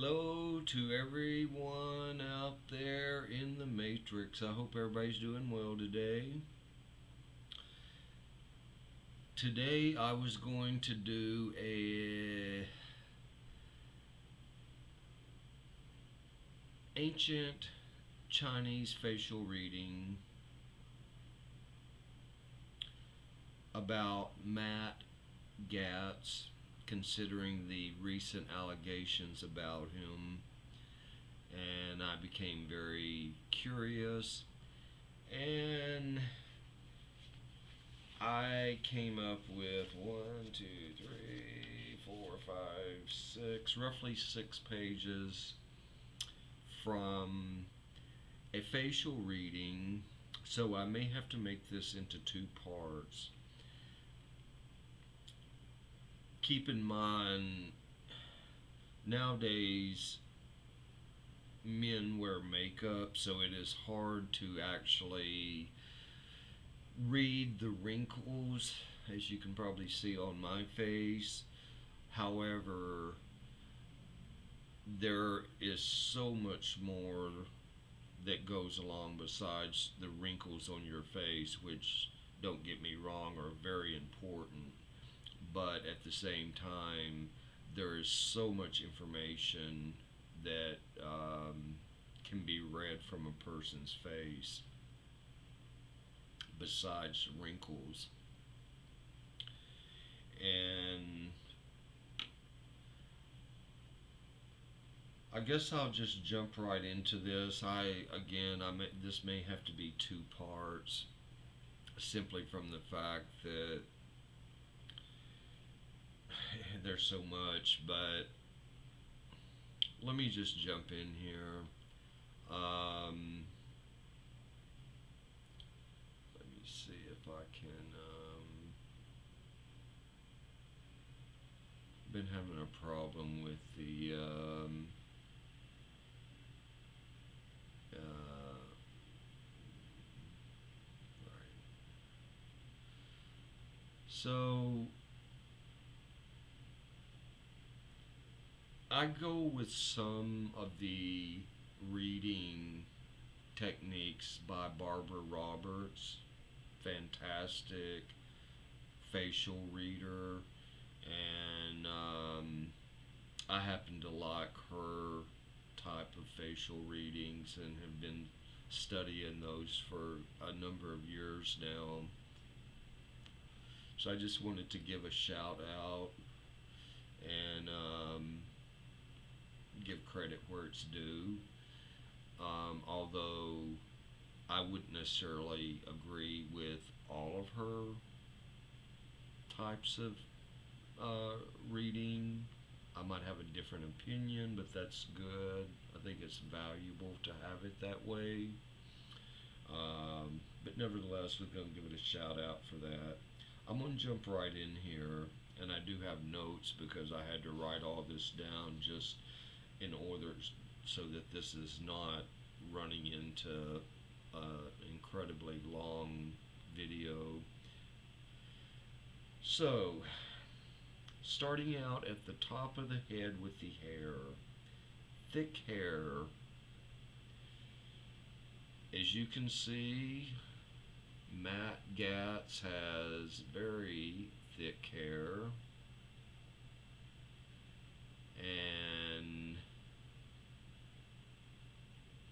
Hello to everyone out there in the Matrix. I hope everybody's doing well today. Today I was going to do a ancient Chinese facial reading about Matt Gaetz, considering the recent allegations about him, and I became very curious, and I came up with one, two, three, four, five, six, roughly 6 pages from a facial reading. So I may have to make this into 2 parts. Keep in mind, nowadays men wear makeup, so it is hard to actually read the wrinkles, as you can probably see on my face. However, there is so much more that goes along besides the wrinkles on your face, which, don't get me wrong, are very important. But at the same time, there is so much information that can be read from a person's face besides wrinkles. And I guess I'll just jump right into this. This may have to be 2 parts, simply from the fact that there's so much. But let me just jump in here. Let me see if I can. Been having a problem with the. Right. So I go with some of the reading techniques by Barbara Roberts. Fantastic facial reader, and I happen to like her type of facial readings and have been studying those for a number of years now. So I just wanted to give a shout out and give credit where it's due. Although I wouldn't necessarily agree with all of her types of reading. I might have a different opinion, but that's good. I think it's valuable to have it that way. But nevertheless, we're going to give it a shout out for that. I'm going to jump right in here, and I do have notes because I had to write all this down just in order so that this is not running into an incredibly long video. So, starting out at the top of the head with the hair. Thick hair. As you can see, Matt Gaetz has very thick hair, and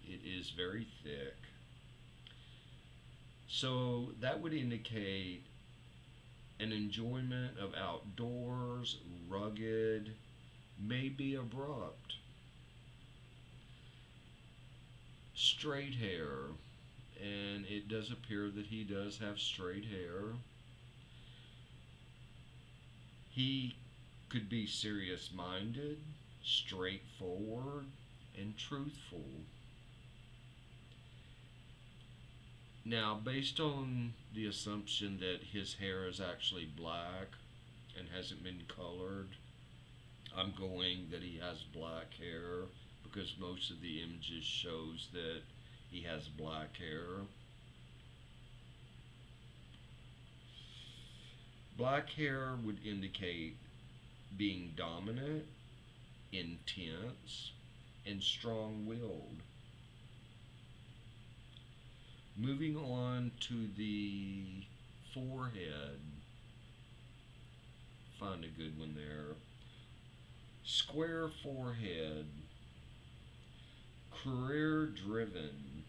it is very thick. So that would indicate an enjoyment of outdoors, rugged, maybe abrupt. Straight hair, and it does appear that he does have straight hair. He could be serious minded, straightforward, and truthful. Now, based on the assumption that his hair is actually black and hasn't been colored, I'm going that he has black hair because most of the images shows that he has black hair. Black hair would indicate being dominant, intense, and strong-willed. Moving on to the forehead. Find a good one there. Square forehead. Career driven.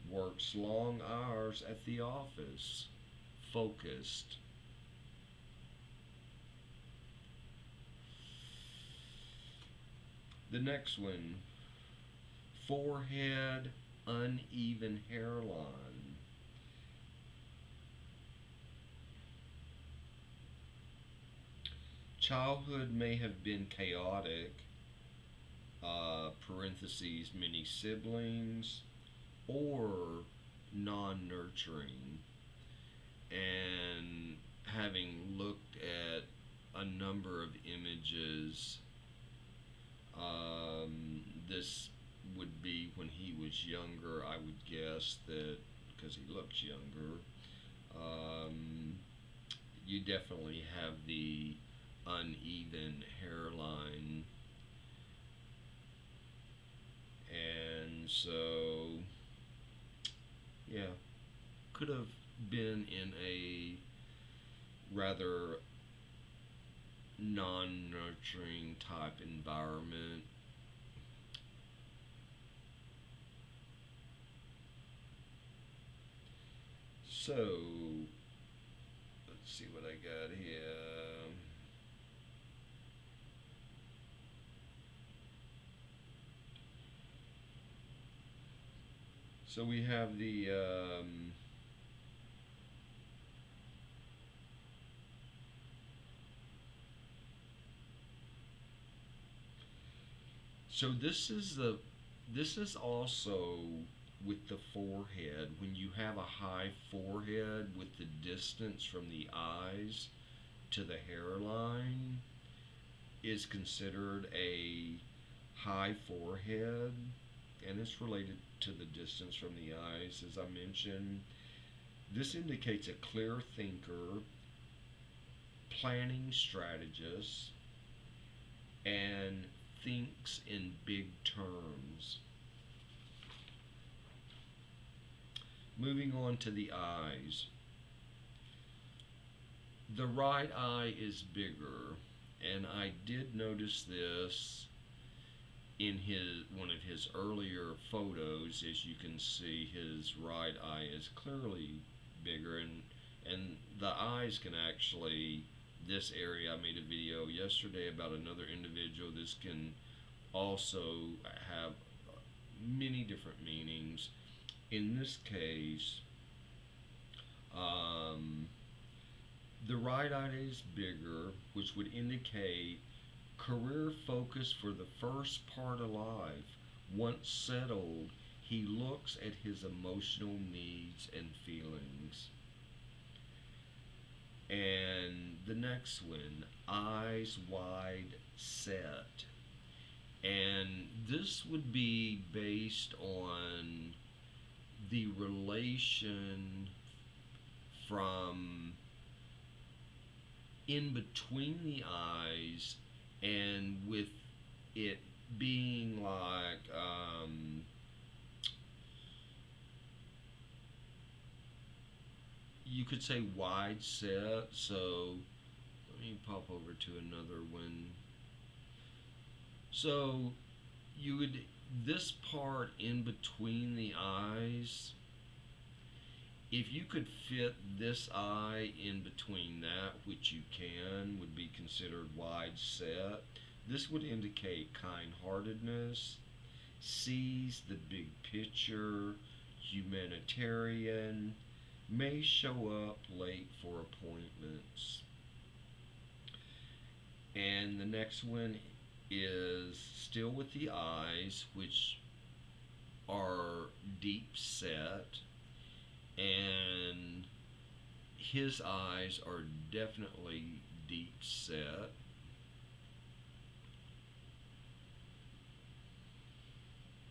Works long hours at the office. Focused. The next one. Forehead, uneven hairline. Childhood may have been chaotic, parentheses, many siblings, or non nurturing. And having looked at a number of images, this would be when he was younger, I would guess that because he looks younger. Um, you definitely have the uneven hairline, and so yeah, could have been in a rather non-nurturing type environment. So let's see what I got here. So we have the so this is also with the forehead. When you have a high forehead with the distance from the eyes to the hairline is considered a high forehead, and it's related to the distance from the eyes, as I mentioned. This indicates a clear thinker, planning strategist, and thinks in big terms. Moving on to the eyes. The right eye is bigger, and I did notice this in his one of his earlier photos. As you can see, his right eye is clearly bigger, and the eyes can actually, this area, I made a video yesterday about another individual. This can also have many different meanings. In this case, the right eye is bigger, which would indicate career focus for the first part of life. Once settled, he looks at his emotional needs and feelings. And the next one, eyes wide set. And this would be based on the relation from in between the eyes, and with it being like you could say wide set. So let me pop over to another one. So you would, this part in between the eyes, if you could fit this eye in between that, which you can, would be considered wide set. This would indicate kind-heartedness, sees the big picture, humanitarian, may show up late for appointments. And the next one is still with the eyes, which are deep set, and his eyes are definitely deep set.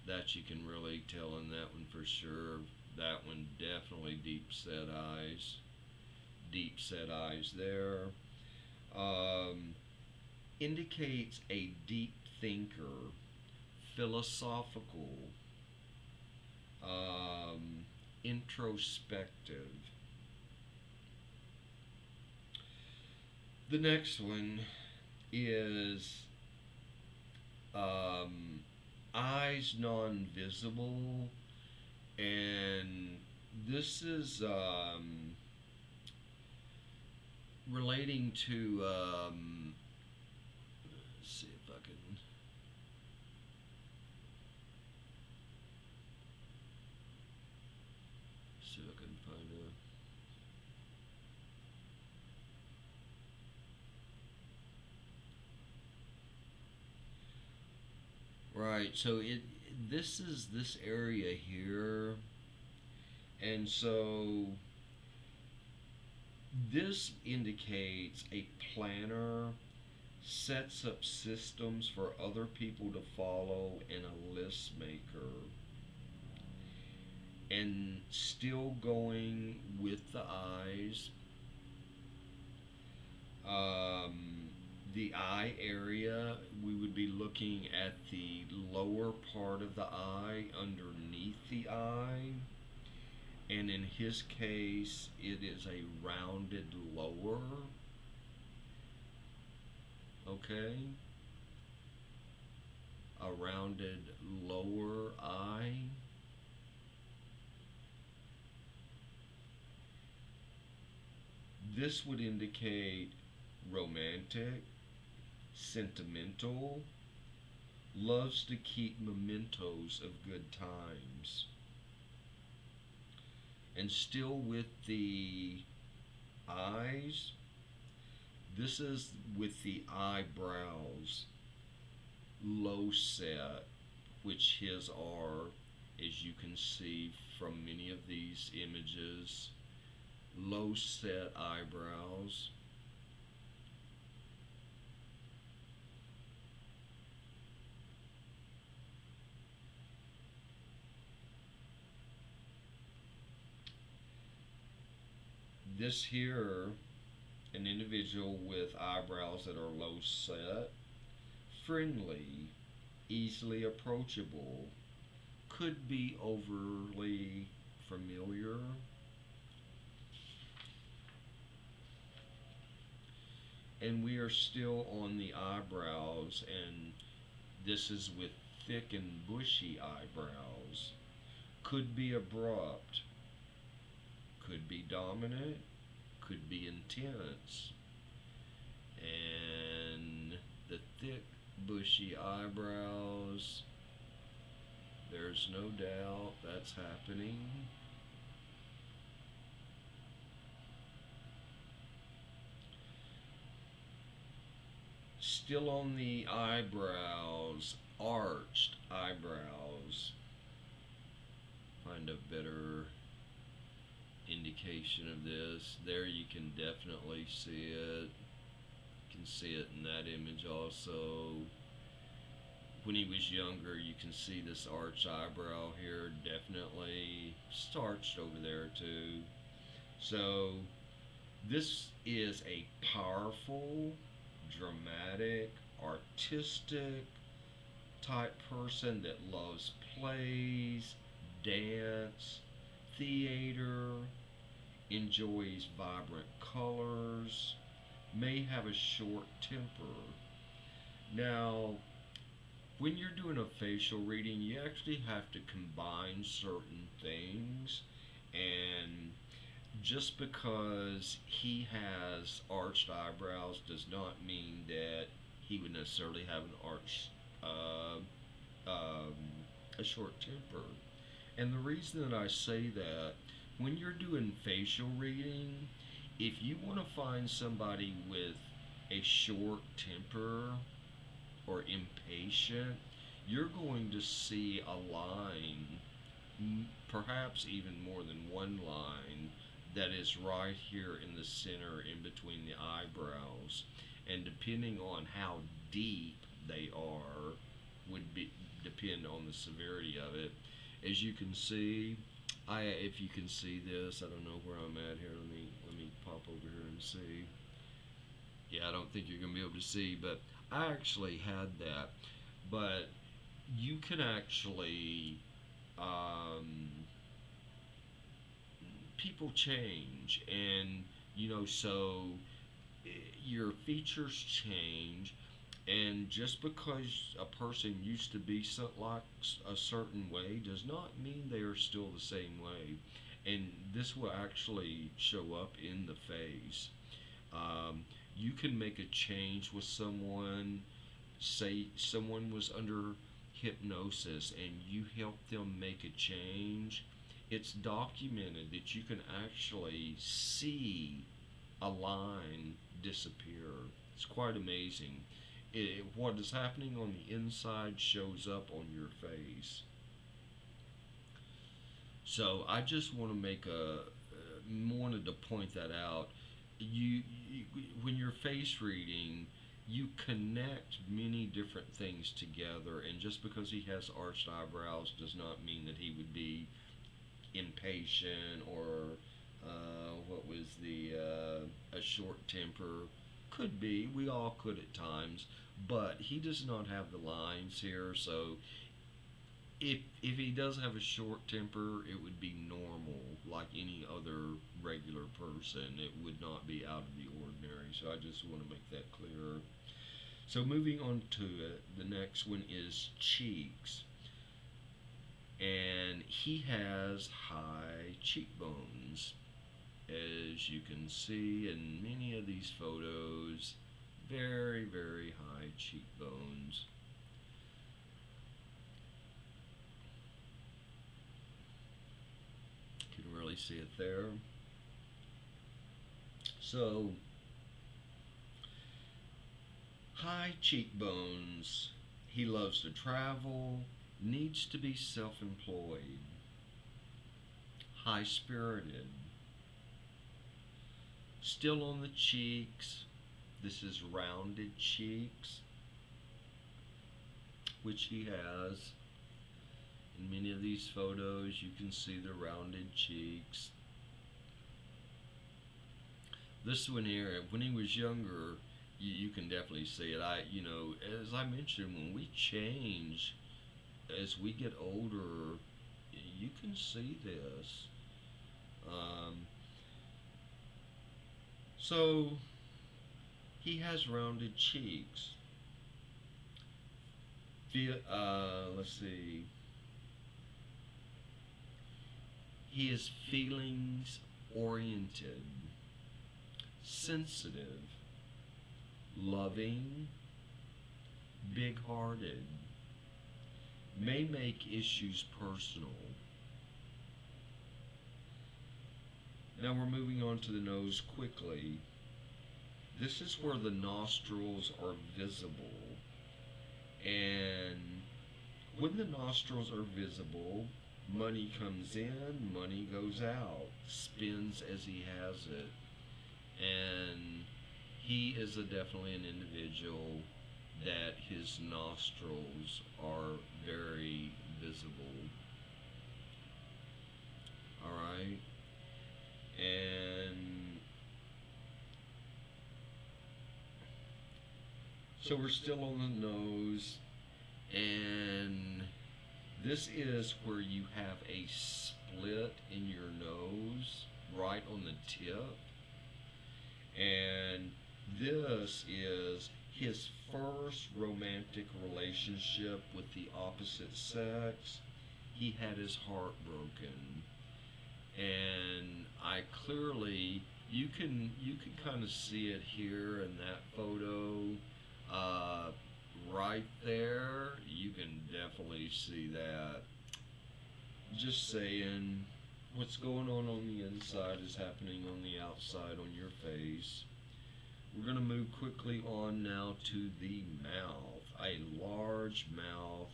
That you can really tell in that one for sure. That one definitely deep set eyes. Deep set eyes there. Indicates a deep thinker, philosophical, introspective. The next one is um, eyes non-visible, and this is relating to let's see if I can find a. Right, so it this is this area here, and so this indicates a planner sets up systems for other people to follow and a list maker, and still going with the eyes. The eye area, we would be looking at the lower part of the eye underneath the eye, and in his case it is a rounded lower. Okay, a rounded lower eye. This would indicate romantic, sentimental, loves to keep mementos of good times. And still with the eyes, this is with the eyebrows low set, which his are, as you can see from many of these images, low set eyebrows. This here, an individual with eyebrows that are low set, friendly, easily approachable, could be overly familiar. And we are still on the eyebrows, and this is with thick and bushy eyebrows. Could be abrupt, could be dominant, could be intense. And the thick, bushy eyebrows, there's no doubt that's happening. Still on the eyebrows, arched eyebrows. Find a better indication of this. There you can definitely see it. You can see it in that image also. When he was younger, you can see this arched eyebrow here, definitely starched over there too. So this is a powerful, dramatic, artistic type person that loves plays, dance, theater, enjoys vibrant colors, may have a short temper. Now, when you're doing a facial reading, you actually have to combine certain things, and just because he has arched eyebrows does not mean that he would necessarily have an arched, um, a short temper. And the reason that I say that, when you're doing facial reading, if you want to find somebody with a short temper or impatient, you're going to see a line, perhaps even more than one line, that is right here in the center in between the eyebrows. And depending on how deep they are, would be depend on the severity of it. As you can see, if you can see this, I don't know where I'm at here. Let me pop over here and see. Yeah, I don't think you're gonna be able to see, but I actually had that. But you can actually, um, people change, and so eh, your features change, and just because a person used to be like a certain way does not mean they are still the same way. And this will actually show up in the face. Um, you can make a change with someone. Say someone was under hypnosis and you help them make a change. It's documented that you can actually see a line disappear. It's quite amazing. What is happening on the inside shows up on your face. So I just want to wanted to point that out. You when you're face reading, you connect many different things together, and just because he has arched eyebrows does not mean that he would be impatient or what was the a short temper. Could be. We all could at times, but he does not have the lines here. So if he does have a short temper, it would be normal, like any other regular person. It would not be out of the ordinary. So I just want to make that clear. So moving on to it, the next one is cheeks, and he has high cheekbones, as you can see in many of these photos. Very, very high cheekbones. You can really see it there. So, high cheekbones. He loves to travel, needs to be self employed, high spirited. Still on the cheeks. This is rounded cheeks, which he has. In many of these photos, you can see the rounded cheeks. This one here, when he was younger, you can definitely see it. As I mentioned, when we change, as we get older, you can see this. Um, so he has rounded cheeks. Let's see. He is feelings oriented, sensitive, loving, big hearted, may make issues personal. Now we're moving on to the nose quickly. This is where the nostrils are visible. And when the nostrils are visible, money comes in, money goes out, spends as he has it. And he is definitely an individual that his nostrils are very visible. All right. And so we're still on the nose, and this is where you have a split in your nose right on the tip. And this is his first romantic relationship with the opposite sex. He had his heart broken. And I clearly, you can kind of see it here in that photo. Right there, you can definitely see that. Just saying, what's going on the inside is happening on the outside on your face. We're going to move quickly on now to the mouth. A large mouth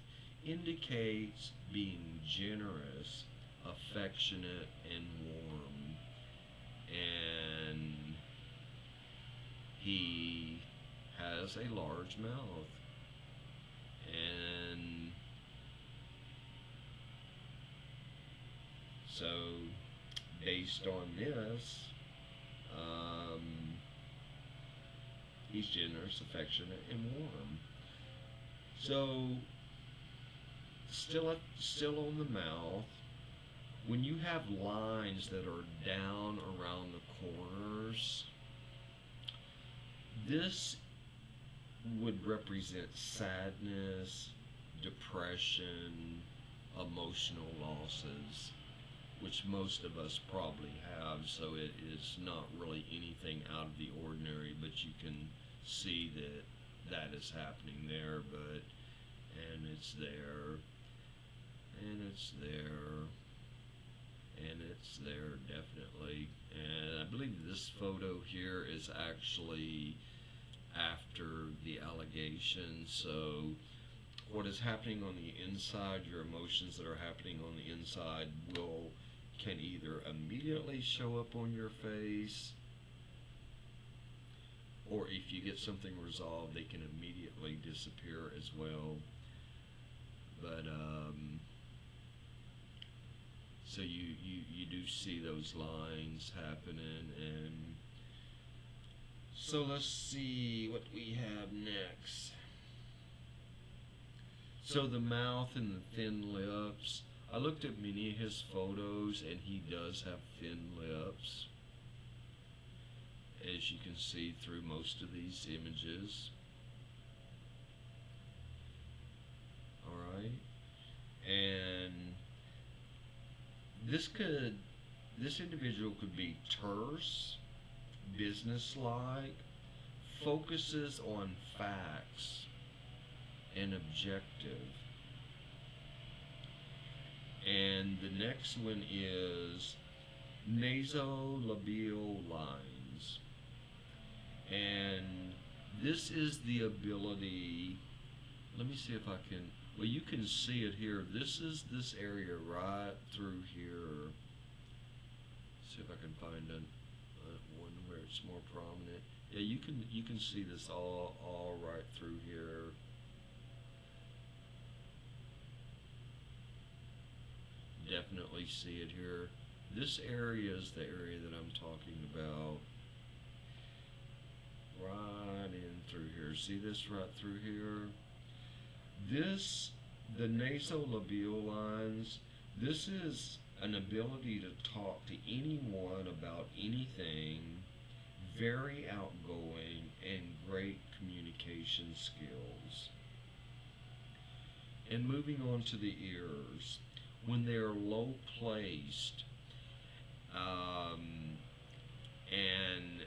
indicates being generous, affectionate, and warm. And he has a large mouth. And so, based on this, um, he's generous, affectionate, and warm. So, still on the mouth. When you have lines that are down around the corners, this would represent sadness, depression, emotional losses, which most of us probably have, so it is not really anything out of the ordinary, but you can see that that is happening there, and it's there, and it's there, and it's there definitely. And I believe this photo here is actually after the allegation. So what is happening on the inside, your emotions that are happening on the inside can either immediately show up on your face, or if you get something resolved, they can immediately disappear as well. But so you do see those lines happening. And so let's see what we have next. So the mouth and the thin lips. I looked at many of his photos, and he does have thin lips, as you can see through most of these images. Alright. And this individual could be terse, businesslike, focuses on facts, and objective. And the next one is nasolabial lines. And this is the ability, let me see if I can, well, you can see it here. This is this area right through here. See if I can find one where it's more prominent. Yeah, you can see this all right through here. Definitely see it here. This area is the area that I'm talking about. Right in through here. See this right through here? The nasolabial lines, this is an ability to talk to anyone about anything, very outgoing, and great communication skills. And moving on to the ears, when they are low placed, and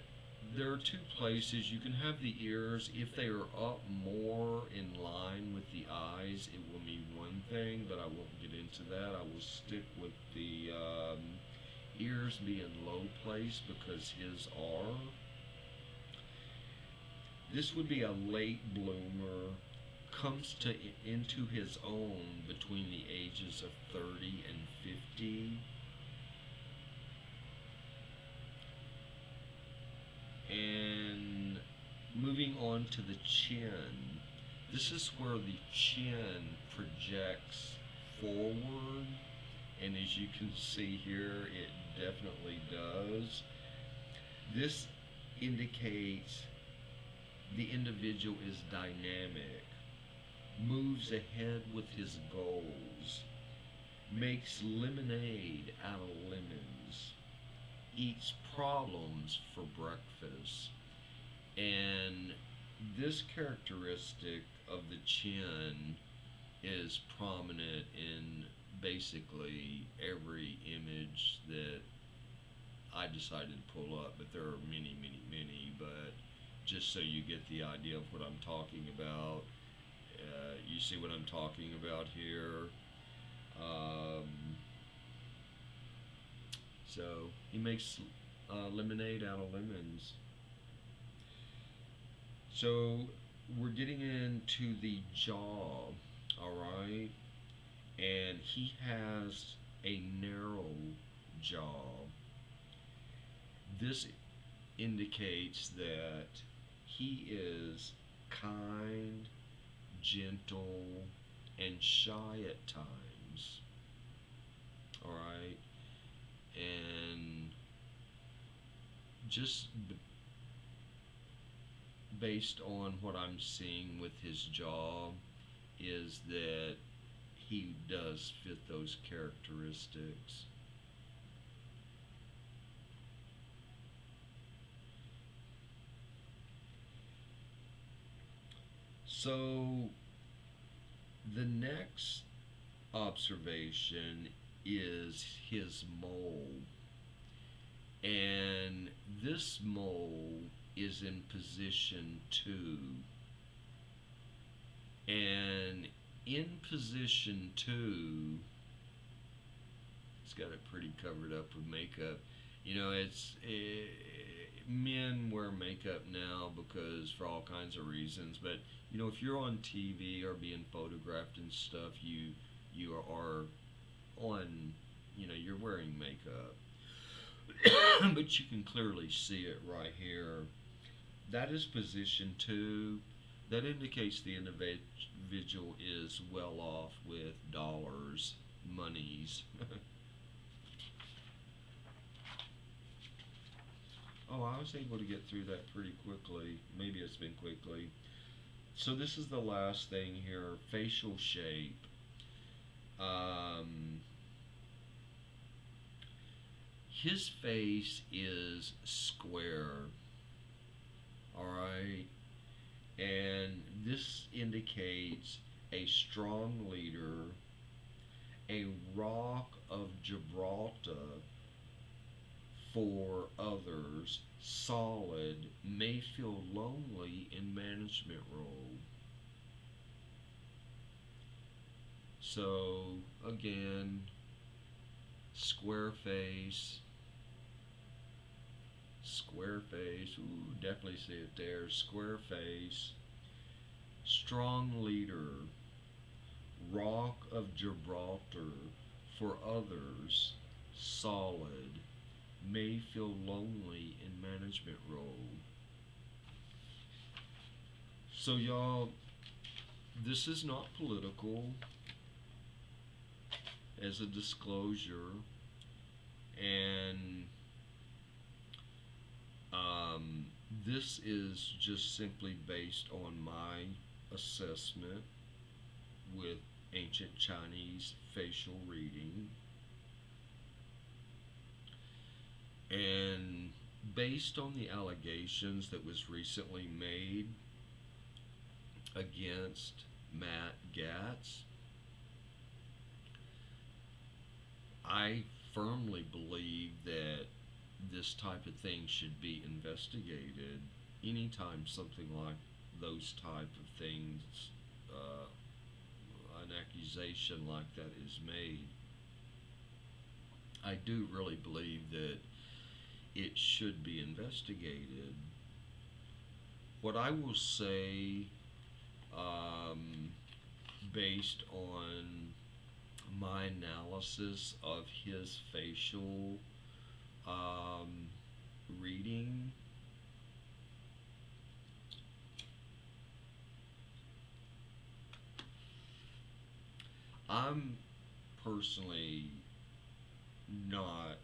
there are two places you can have the ears. If they are up more in line with the eyes, it will mean one thing, but I won't get into that. I will stick with the ears being low placed because his are. This would be a late bloomer, comes into his own between the ages of 30 and 50. And moving on to the chin, this is where the chin projects forward, and as you can see here, it definitely does. This indicates the individual is dynamic, moves ahead with his goals, makes lemonade out of lemons, eats problems for breakfast. And this characteristic of the chin is prominent in basically every image that I decided to pull up, but there are many, but just so you get the idea of what I'm talking about, you see what I'm talking about here. So he makes lemonade out of lemons. So we're getting into the jaw, alright? And he has a narrow jaw. This indicates that he is kind, gentle, and shy at times. Alright? And just based on what I'm seeing with his jaw is that he does fit those characteristics. So the next observation is his mole. And this mole is in position 2. And in position 2, it's got it pretty covered up with makeup. Men wear makeup now because for all kinds of reasons. But if you're on TV or being photographed and stuff, you are on. You're wearing makeup, but you can clearly see it right here. That is position 2. That indicates the individual is well off with dollars, monies. Oh, I was able to get through that pretty quickly. Maybe it's been quickly. So this is the last thing here, facial shape. Um, his face is square, all right? And this indicates a strong leader, a rock of Gibraltar for others, solid, may feel lonely in management role. So again, square face, ooh, definitely see it there, square face, strong leader, rock of Gibraltar for others, solid, may feel lonely in management role. So y'all, this is not political, as a disclosure, and this is just simply based on my assessment with ancient Chinese facial reading, and based on the allegations that was recently made against Matt Gaetz, I firmly believe that this type of thing should be investigated anytime something like those type of things, an accusation like that is made. I do really believe that it should be investigated. What I will say, based on my analysis of his facial reading, I'm personally not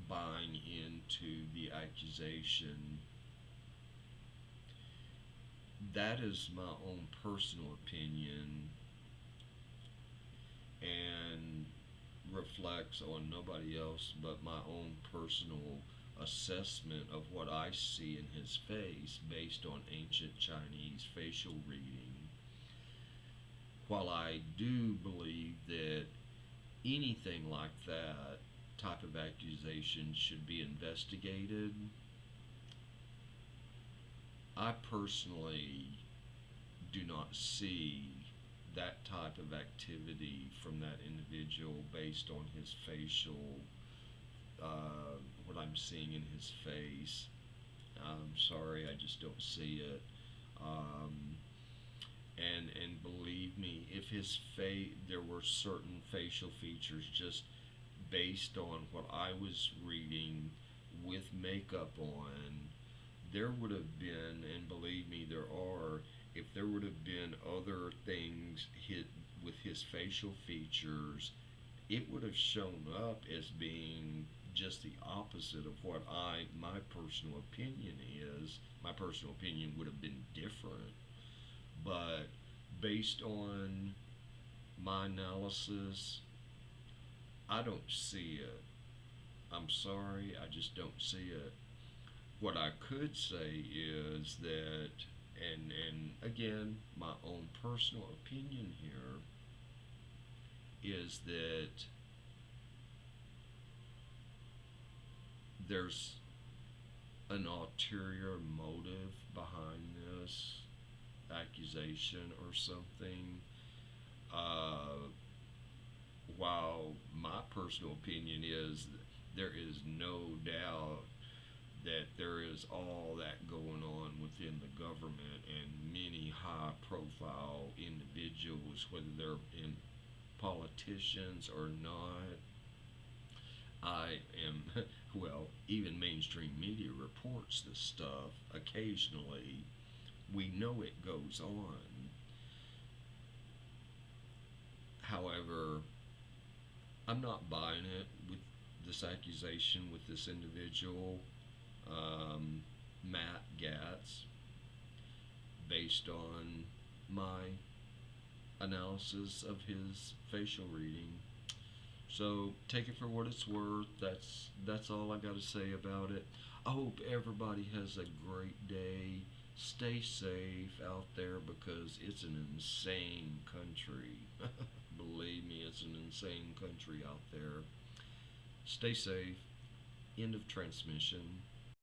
buying into the accusation. That is my own personal opinion and reflects on nobody else but my own personal assessment of what I see in his face based on ancient Chinese facial reading. While I do believe that anything like that type of accusation should be investigated, I personally do not see that type of activity from that individual based on his facial, what I'm seeing in his face. I'm sorry, I just don't see it. Um, and believe me, if his face, there were certain facial features just based on what I was reading with makeup on, there would have been, and believe me, there are, if there would have been other things hit with his facial features, it would have shown up as being just the opposite of what my personal opinion is. My personal opinion would have been different, but based on My analysis, I don't see it. I'm sorry, I just don't see it. What I could say is that, and again, my own personal opinion here is that there's an ulterior motive behind this accusation or something. Uh, while my personal opinion is there is no doubt that there is all that going on within the government and many high profile individuals, whether they're in politicians or not. I am, well, even mainstream media reports this stuff occasionally. We know it goes on. However, I'm not buying it with this accusation with this individual, um, Matt Gaetz, based on my analysis of his facial reading. So take it for what it's worth. That's all I got to say about it. I hope everybody has a great day. Stay safe out there because it's an insane country. Believe me, it's an insane country out there. Stay safe. End of transmission.